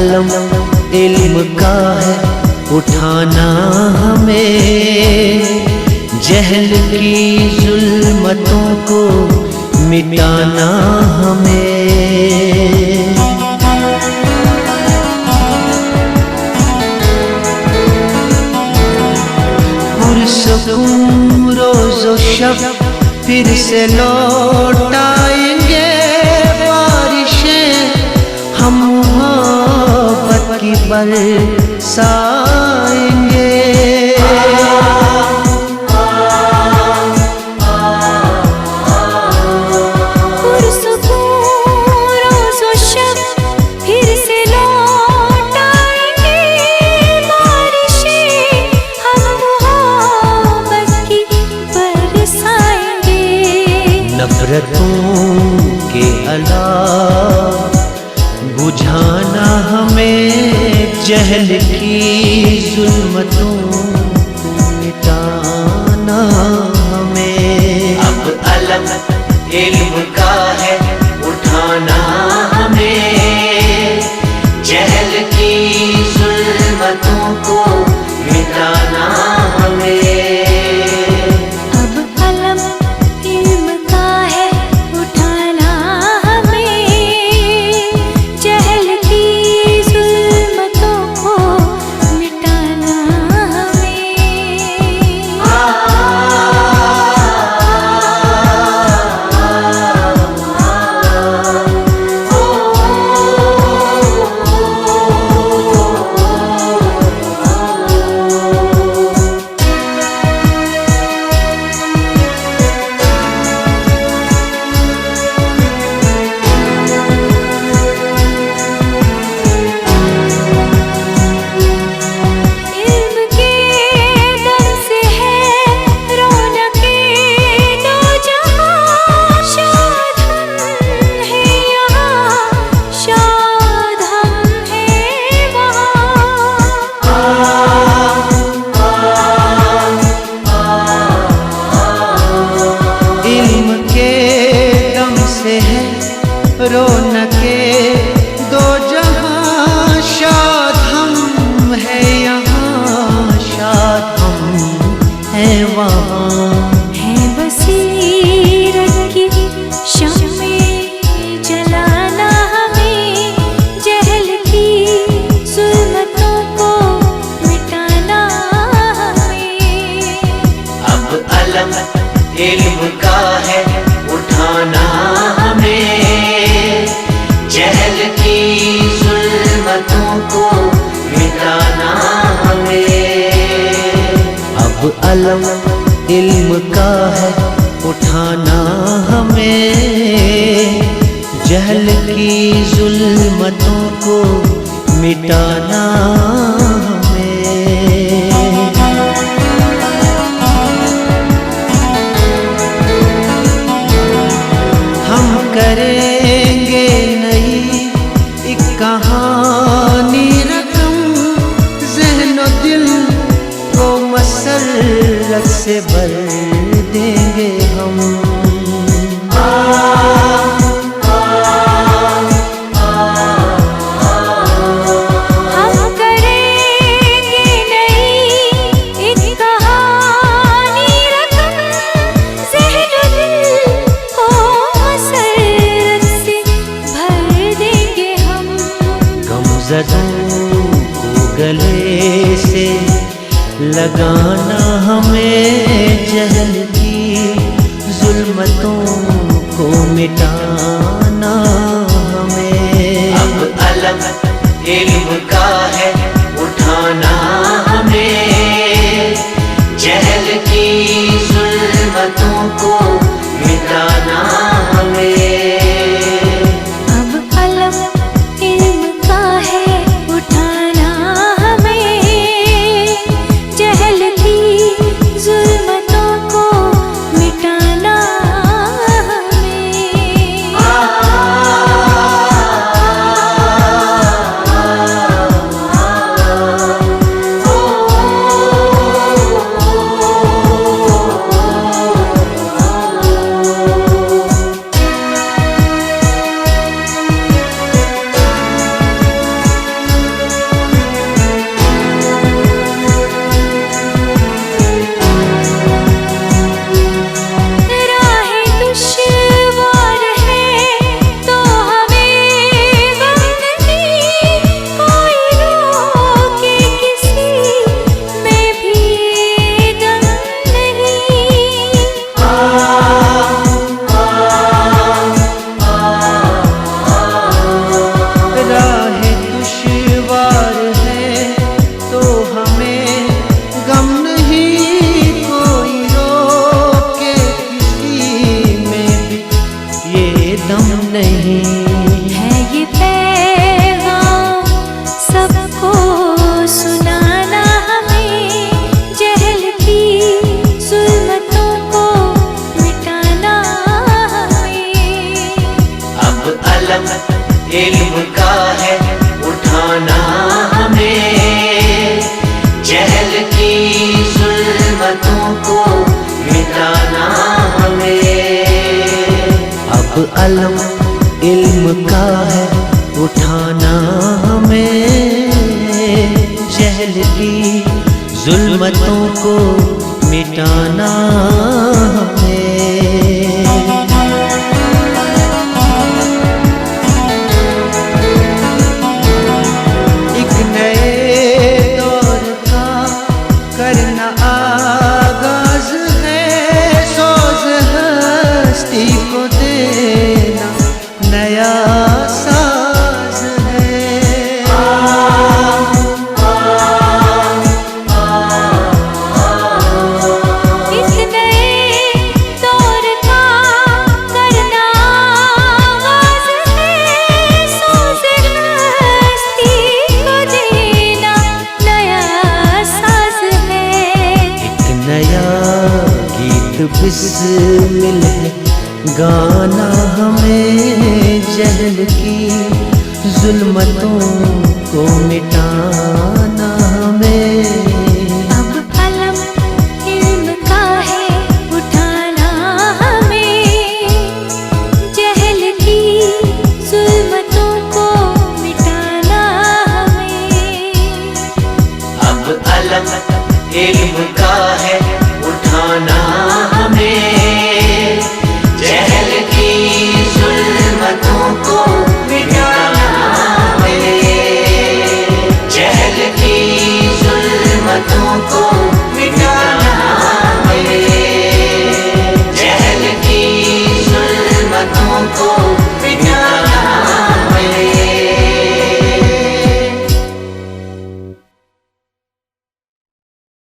अलम इल्म का है उठाना हमें, जहल की जुल्मतों को मिटाना हमें। पुरसुकून रोज़ो शब फिर से लौट आएंगे बारिशें, हम मोहब्बत की बरसाएंगे। नफरतों के अलावा बुझाना हमें, जहल की जुल्मतों को मिटाना हमें। अब अलम इल्म का है उठाना हमें, जहल की जुल्मतों को मिटाना हमें। रौनके दो जहां, शाद हम है यहाँ, शाद हम है वहाँ। है बसीरत की शम्में जलाना हमें, जहल की जुल्मतों को मिटाना हमें। अब अलम इल्म का है उठाना हमें, जहल की जुल्मतों को मिटाना हमें। अब अलम इल्म का है उठाना हमें, जहल की जुल्मतों को मिटाना हमें। हम करेंगे नई एक कहानी रकम, ज़हन और दिल को मसरत से भर देंगे हम। को गले से लगाना हमें, जहल की जुल्मतों को मिटाना हमें। अब अलम इल्म का है उठाना हमें, जहल की जुल्मतों को मिटाना हमें। इल्म का है उठाना हमें, जहल की जुल्मतों को मिटाना हमें। अब अलम इल्म का है उठाना हमें, जहल की जुल्मतों को मिटाना हमें। एक नए दौर का करना आगाज है, सोज हस्ती को देना नया साज है। इस नए दौर का करना आगाज है, सोज हस्ती को देना नया साज है। एक नया गीत बिस्मिल है गाना हमें, जहल की जुल्मतों को मिटाना हमें। अब अलम इल्म का है उठाना हमें, जहल की जुल्मतों को मिटाना हमें। अब अलम इल्म का है उठाना हमें, जहल की जुल्मतों को मिटाना हमें, जहल की जुल्मतों को